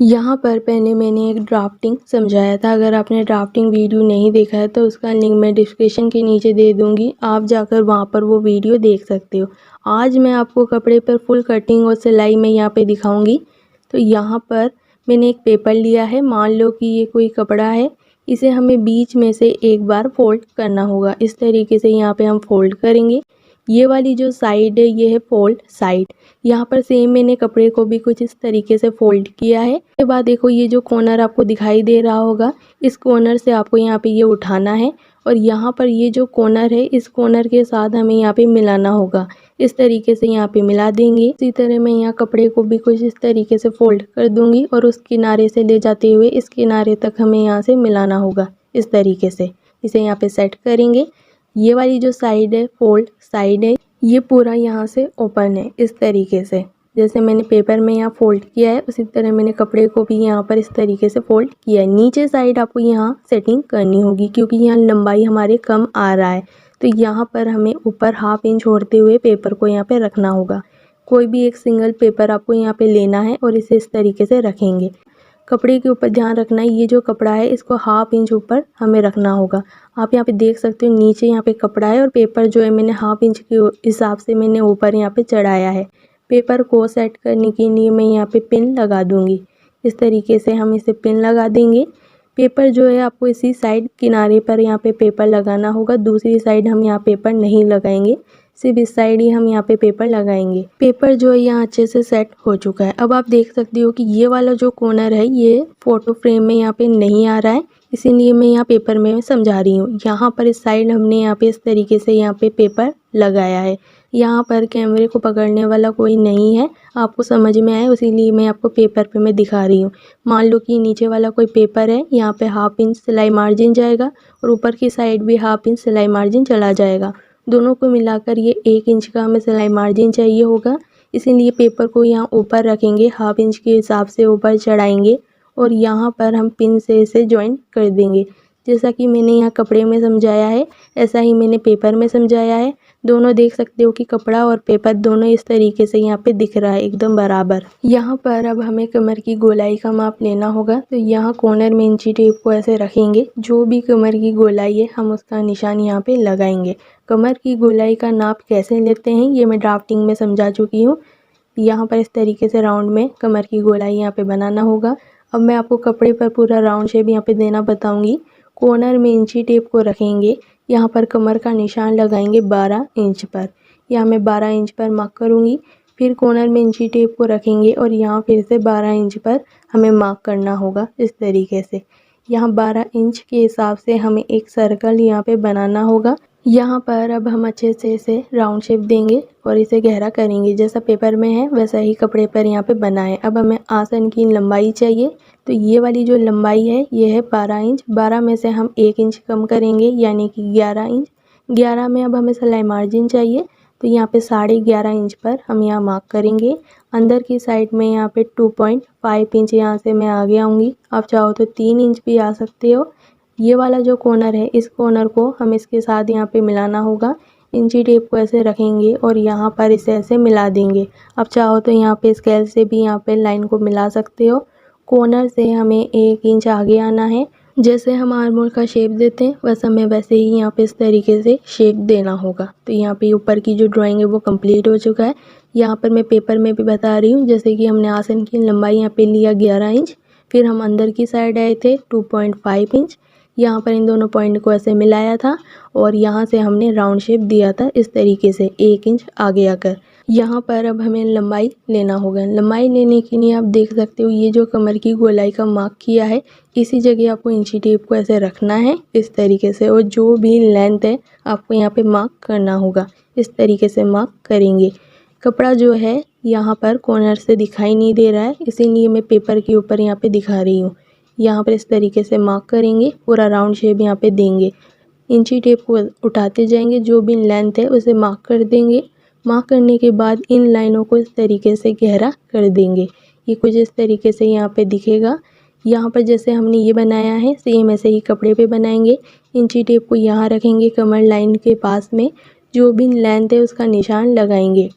यहाँ पर पहले मैंने एक ड्राफ्टिंग समझाया था। अगर आपने ड्राफ्टिंग वीडियो नहीं देखा है तो उसका लिंक मैं डिस्क्रिप्शन के नीचे दे दूँगी, आप जाकर वहाँ पर वो वीडियो देख सकते हो। आज मैं आपको कपड़े पर फुल कटिंग और सिलाई में यहाँ पे दिखाऊँगी। तो यहाँ पर मैंने एक पेपर लिया है, मान लो कि ये कोई कपड़ा है, इसे हमें बीच में से एक बार फोल्ड करना होगा। इस तरीके से यहाँ पे हम फोल्ड करेंगे। ये वाली जो साइड है ये है फोल्ड साइड। यहाँ पर सेम मैंने कपड़े को भी कुछ इस तरीके से फोल्ड किया है। उसके बाद देखो ये जो कॉर्नर आपको दिखाई दे रहा होगा, इस कॉर्नर से आपको यहाँ पे ये उठाना है और यहाँ पर ये जो कॉर्नर है इस कॉर्नर के साथ हमें यहाँ पे मिलाना होगा। इस तरीके से यहाँ पे मिला देंगे। इसी तरह मैं यहाँ कपड़े को भी कुछ इस तरीके से फोल्ड कर दूंगी और उस किनारे से ले जाते हुए इस किनारे तक हमें यहाँ से मिलाना होगा। इस तरीके से इसे यहाँ पे सेट करेंगे। ये वाली जो साइड है फोल्ड साइड है, ये पूरा यहाँ से ओपन है। इस तरीके से जैसे मैंने पेपर में यहाँ फोल्ड किया है उसी तरह मैंने कपड़े को भी यहाँ पर इस तरीके से फोल्ड किया है। नीचे साइड आपको यहाँ सेटिंग करनी होगी क्योंकि यहाँ लंबाई हमारे कम आ रहा है, तो यहाँ पर हमें ऊपर हाफ इंच छोड़ते हुए पेपर को यहाँ पे रखना होगा। कोई भी एक सिंगल पेपर आपको यहाँ पे लेना है और इसे इस तरीके से रखेंगे। कपड़े के ऊपर ध्यान रखना है, ये जो कपड़ा है इसको हाफ इंच ऊपर हमें रखना होगा। आप यहाँ पे देख सकते हो नीचे यहाँ पे कपड़ा है और पेपर जो है मैंने हाफ इंच के हिसाब से मैंने ऊपर यहाँ पे चढ़ाया है। पेपर को सेट करने के लिए मैं यहाँ पे पिन लगा दूंगी। इस तरीके से हम इसे पिन लगा देंगे। पेपर जो है आपको इसी साइड किनारे पर यहाँ पे पेपर लगाना होगा, दूसरी साइड हम यहाँ पेपर नहीं लगाएंगे, सिर्फ इस साइड ही हम यहाँ पे पेपर लगाएंगे। पेपर जो है यहाँ अच्छे से सेट हो चुका है। अब आप देख सकते हो कि ये वाला जो कॉर्नर है ये फोटो फ्रेम में यहाँ पे नहीं आ रहा है, इसीलिए मैं यहाँ पेपर में समझा रही हूँ। यहाँ पर इस साइड हमने यहाँ पे इस तरीके से यहाँ पे पेपर लगाया है। यहाँ पर कैमरे को पकड़ने वाला कोई नहीं है, आपको समझ में आए इसीलिए मैं आपको पेपर पे मैं दिखा रही हूँ। मान लो कि नीचे वाला कोई पेपर है, यहाँ पे हाफ इंच सिलाई मार्जिन जाएगा और ऊपर की साइड भी हाफ इंच सिलाई मार्जिन चला जाएगा। दोनों को मिलाकर ये 1 इंच का हमें सिलाई मार्जिन चाहिए होगा, इसीलिए पेपर को यहाँ ऊपर रखेंगे, हाफ इंच के हिसाब से ऊपर चढ़ाएंगे और यहाँ पर हम पिन से इसे ज्वाइन कर देंगे। जैसा कि मैंने यहाँ कपड़े में समझाया है ऐसा ही मैंने पेपर में समझाया है। दोनों देख सकते हो कि कपड़ा और पेपर दोनों इस तरीके से यहाँ पे दिख रहा है एकदम बराबर। यहाँ पर अब हमें कमर की गोलाई का माप लेना होगा, तो यहाँ कॉर्नर में इंची टेप को ऐसे रखेंगे। जो भी कमर की गोलाई है हम उसका निशान यहाँ पे लगाएंगे। कमर की गोलाई का नाप कैसे लेते हैं ये मैं ड्राफ्टिंग में समझा चुकी हूँ। यहाँ पर इस तरीके से राउंड में कमर की गोलाई यहाँ पे बनाना होगा। अब मैं आपको कपड़े पर पूरा राउंड शेप यहाँ पे देना बताऊंगी। कॉर्नर में इंची टेप को रखेंगे, यहाँ पर कमर का निशान लगाएंगे 12 इंच पर। यहाँ मैं 12 इंच पर मार्क करूँगी, फिर कॉर्नर में इंची टेप को रखेंगे और यहाँ फिर से 12 इंच पर हमें मार्क करना होगा। इस तरीके से यहाँ 12 इंच के हिसाब से हमें एक सर्कल यहाँ पे बनाना होगा। यहाँ पर अब हम अच्छे से इसे राउंड शेप देंगे और इसे गहरा करेंगे। जैसा पेपर में है वैसा ही कपड़े पर यहाँ पे बनाएं। अब हमें आसन की लंबाई चाहिए, तो ये वाली जो लंबाई है ये है 12 इंच। 12 में से हम 1 इंच कम करेंगे यानी कि 11 इंच। 11 में अब हमें सिलाई मार्जिन चाहिए, तो यहाँ पे 11.5 इंच पर हम यहाँ मार्क करेंगे। अंदर की साइड में यहाँ पे 2.5 इंच यहाँ से मैं आगे आऊँगी। आप चाहो तो 3 इंच भी आ सकते हो। ये वाला जो कॉर्नर है इस कॉर्नर को हम इसके साथ यहाँ पे मिलाना होगा। इंची टेप को ऐसे रखेंगे और यहाँ पर इसे ऐसे मिला देंगे। आप चाहो तो यहाँ पे स्केल से भी यहाँ पे लाइन को मिला सकते हो। कॉर्नर से हमें 1 इंच आगे आना है। जैसे हम आर्मोल का शेप देते हैं बस हमें वैसे ही यहाँ पे इस तरीके से शेप देना होगा। तो यहाँ पे ऊपर की जो ड्राइंग है वो कंप्लीट हो चुका है। यहाँ पर मैं पेपर में भी बता रही हूँ, जैसे कि हमने आसन की लंबाई यहाँ पे लिया 11 इंच, फिर हम अंदर की साइड आए थे 2.5 इंच। यहाँ पर इन दोनों पॉइंट को ऐसे मिलाया था और यहाँ से हमने राउंड शेप दिया था इस तरीके से 1 इंच आगे आकर। यहाँ पर अब हमें लंबाई लेना होगा। लंबाई लेने के लिए आप देख सकते हो ये जो कमर की गोलाई का मार्क किया है इसी जगह आपको इंची टेप को ऐसे रखना है इस तरीके से, और जो भी लेंथ है आपको यहाँ पे मार्क करना होगा। इस तरीके से मार्क करेंगे। कपड़ा जो है यहाँ पर कॉर्नर से दिखाई नहीं दे रहा है, इसीलिए मैं पेपर के ऊपर यहाँ पे दिखा रही हूँ। यहाँ पर इस तरीके से मार्क करेंगे, पूरा राउंड शेप यहाँ पे देंगे। इंची टेप को उठाते जाएंगे, जो भी लेंथ है उसे मार्क कर देंगे। मार्क करने के बाद इन लाइनों को इस तरीके से गहरा कर देंगे। ये कुछ इस तरीके से यहाँ पे दिखेगा। यहाँ पर जैसे हमने ये बनाया है सेम ऐसे ही कपड़े पे बनाएंगे। इंची टेप को यहाँ रखेंगे कमर लाइन के पास में, जो भी लेंथ है उसका निशान लगाएंगे।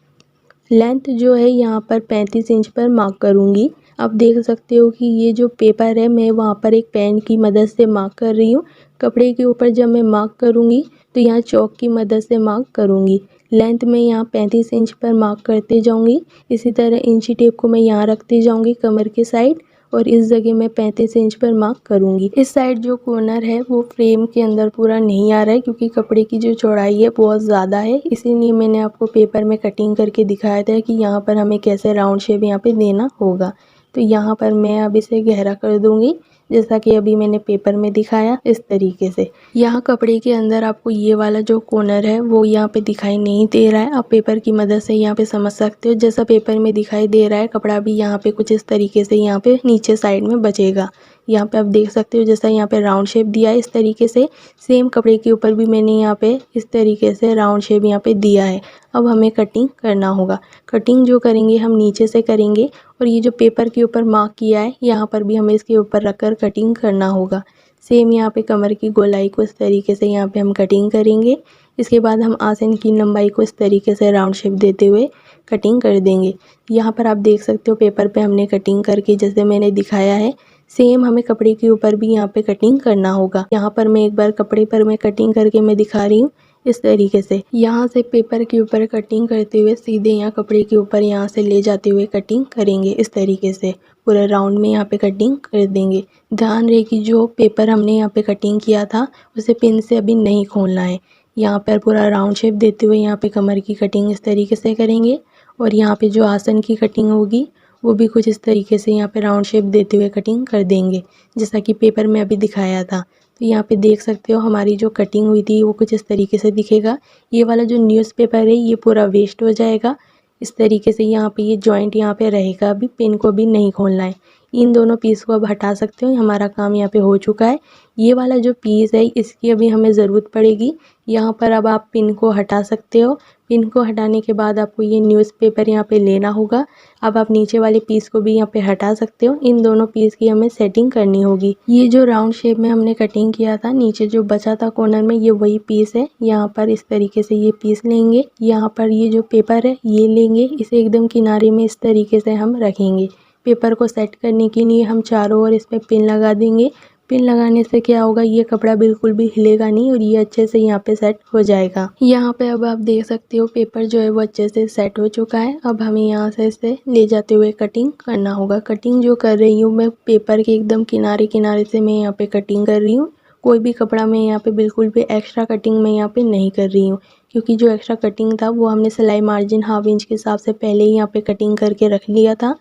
लेंथ जो है यहाँ पर 35 इंच पर मार्क करूँगी। आप देख सकते हो कि ये जो पेपर है मैं वहाँ पर एक पेन की मदद से मार्क कर रही हूँ। कपड़े के ऊपर जब मैं मार्क करूँगी तो यहाँ चौक की मदद से मार्क करूँगी। लेंथ में यहाँ 35 इंच पर मार्क करते जाऊँगी। इसी तरह इंची टेप को मैं यहाँ रखती जाऊँगी कमर के साइड और इस जगह मैं 35 इंच पर मार्क करूँगी। इस साइड जो कॉर्नर है वो फ्रेम के अंदर पूरा नहीं आ रहा है क्योंकि कपड़े की जो चौड़ाई है बहुत ज़्यादा है, इसीलिए मैंने आपको पेपर में कटिंग करके दिखाया था कि यहाँ पर हमें कैसे राउंड शेप यहाँ पे देना होगा। तो यहाँ पर मैं अब इसे गहरा कर दूँगी जैसा कि अभी मैंने पेपर में दिखाया इस तरीके से। यहाँ कपड़े के अंदर आपको ये वाला जो कॉर्नर है वो यहाँ पे दिखाई नहीं दे रहा है। आप पेपर की मदद से यहाँ पे समझ सकते हो जैसा पेपर में दिखाई दे रहा है कपड़ा भी यहाँ पे कुछ इस तरीके से यहाँ पे नीचे साइड में बचेगा। यहाँ पे आप देख सकते हो जैसा यहाँ पे राउंड शेप दिया है इस तरीके से, सेम कपड़े के ऊपर भी मैंने यहाँ पे इस तरीके से राउंड शेप यहाँ पे दिया है। अब हमें कटिंग करना होगा। कटिंग जो करेंगे हम नीचे से करेंगे और ये जो पेपर के ऊपर मार्क किया है यहाँ पर भी हमें इसके ऊपर रखकर कटिंग करना होगा। सेम यहाँ पे कमर की गोलाई को इस तरीके से यहाँ पे हम कटिंग करेंगे। इसके बाद हम आसन की लंबाई को इस तरीके से राउंड शेप देते हुए कटिंग कर देंगे। यहाँ पर आप देख सकते हो पेपर पे हमने कटिंग करके जैसे मैंने दिखाया है सेम हमें कपड़े के ऊपर भी यहाँ पे कटिंग करना होगा। यहाँ पर मैं एक बार कपड़े पर मैं कटिंग करके मैं दिखा रही हूँ इस तरीके से। यहाँ से पेपर के ऊपर कटिंग करते हुए सीधे यहाँ कपड़े के ऊपर यहाँ से ले जाते हुए कटिंग करेंगे इस तरीके से। पूरे राउंड में यहाँ पे कटिंग कर देंगे। ध्यान रहे कि जो पेपर हमने यहाँ पे कटिंग किया था उसे पिन से अभी नहीं खोलना है। यहाँ पर पूरा राउंड शेप देते हुए यहाँ पे कमर की कटिंग इस तरीके से करेंगे और यहाँ पे जो आसन की कटिंग होगी वो भी कुछ इस तरीके से यहाँ पे राउंड शेप देते हुए कटिंग कर देंगे जैसा कि पेपर में अभी दिखाया था। तो यहाँ पे देख सकते हो हमारी जो कटिंग हुई थी वो कुछ इस तरीके से दिखेगा। ये वाला जो न्यूज़पेपर है ये पूरा वेस्ट हो जाएगा इस तरीके से। यहाँ पे ये जॉइंट यहाँ पे रहेगा, अभी पिन को भी नहीं खोलना है। इन दोनों पीस को अब हटा सकते हो। हमारा काम यहाँ पे हो चुका है। ये वाला जो पीस है इसकी अभी हमें ज़रूरत पड़ेगी। यहाँ पर अब आप पिन को हटा सकते हो। पिन को हटाने के बाद आपको ये न्यूज़पेपर यहाँ पे लेना होगा। अब आप नीचे वाले पीस को भी यहाँ पे हटा सकते हो। इन दोनों पीस की हमें सेटिंग करनी होगी। ये जो राउंड शेप में हमने कटिंग किया था नीचे जो बचा था कॉर्नर में ये वही पीस है। यहाँ पर इस तरीके से ये पीस लेंगे। यहाँ पर ये जो पेपर है ये लेंगे, इसे एकदम किनारे में इस तरीके से हम रखेंगे। पेपर को सेट करने के लिए हम चारों ओर इसमें पिन लगा देंगे। पिन लगाने से क्या होगा, ये कपड़ा बिल्कुल भी हिलेगा नहीं और ये अच्छे से यहाँ पे सेट हो जाएगा। यहाँ पे अब आप देख सकते हो पेपर जो है वो अच्छे से सेट हो चुका है। अब हमें यहाँ से इसे ले जाते हुए कटिंग करना होगा। कटिंग जो कर रही हूँ मैं पेपर के एकदम किनारे किनारे से मैं यहाँ पे कटिंग कर रही हूँ। कोई भी कपड़ा मैं यहाँ पे बिल्कुल भी एक्स्ट्रा कटिंग मैं यहाँ पे नहीं कर रही हूँ, क्योंकि जो एक्स्ट्रा कटिंग था वो हमने सिलाई मार्जिन 1/2 इंच के हिसाब से पहले ही यहाँ पे कटिंग करके रख लिया था।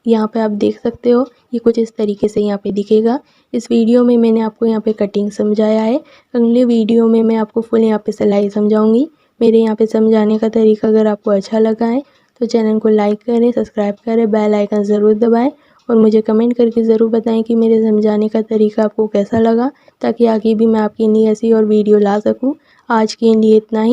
यहाँ पे आप देख सकते हो ये कुछ इस तरीके से यहाँ पे दिखेगा। इस वीडियो में मैंने आपको यहाँ पे कटिंग समझाया है। अगले वीडियो में मैं आपको फुल यहाँ पे सिलाई समझाऊंगी। मेरे यहाँ पे समझाने का तरीका अगर आपको अच्छा लगा है तो चैनल को लाइक करें, सब्सक्राइब करें, बेल आइकन ज़रूर दबाएं और मुझे कमेंट करके ज़रूर बताएं कि मेरे समझाने का तरीका आपको कैसा लगा, ताकि आगे भी मैं आपके लिए ऐसी और वीडियो ला सकूँ। आज के लिए इतना ही।